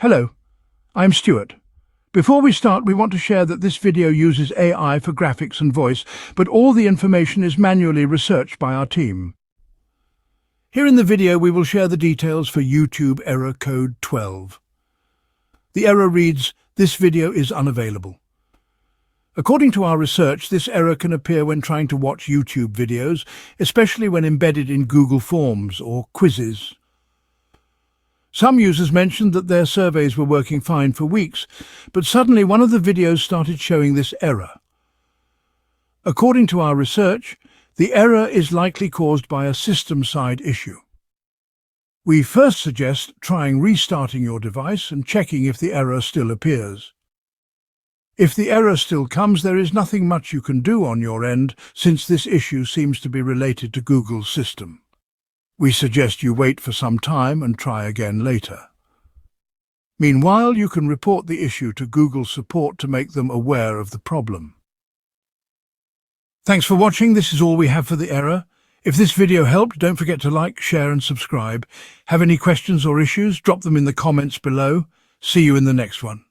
Hello, I'm Stuart. Before we start, we want to share that this video uses AI for graphics and voice, but all the information is manually researched by our team. Here in the video, we will share the details for YouTube error code 12. The error reads, "This video is unavailable." According to our research, this error can appear when trying to watch YouTube videos, especially when embedded in Google Forms or quizzes. Some users mentioned that their surveys were working fine for weeks, but suddenly one of the videos started showing this error. According to our research, the error is likely caused by a system-side issue. We first suggest trying restarting your device and checking if the error still appears. If the error still comes, there is nothing much you can do on your end, since this issue seems to be related to Google's system. We suggest you wait for some time and try again later. Meanwhile, you can report the issue to Google support to make them aware of the problem. Thanks for watching. This is all we have for the error. If this video helped, don't forget to like, share and subscribe. Have any questions or issues? Drop them in the comments below. See you in the next one.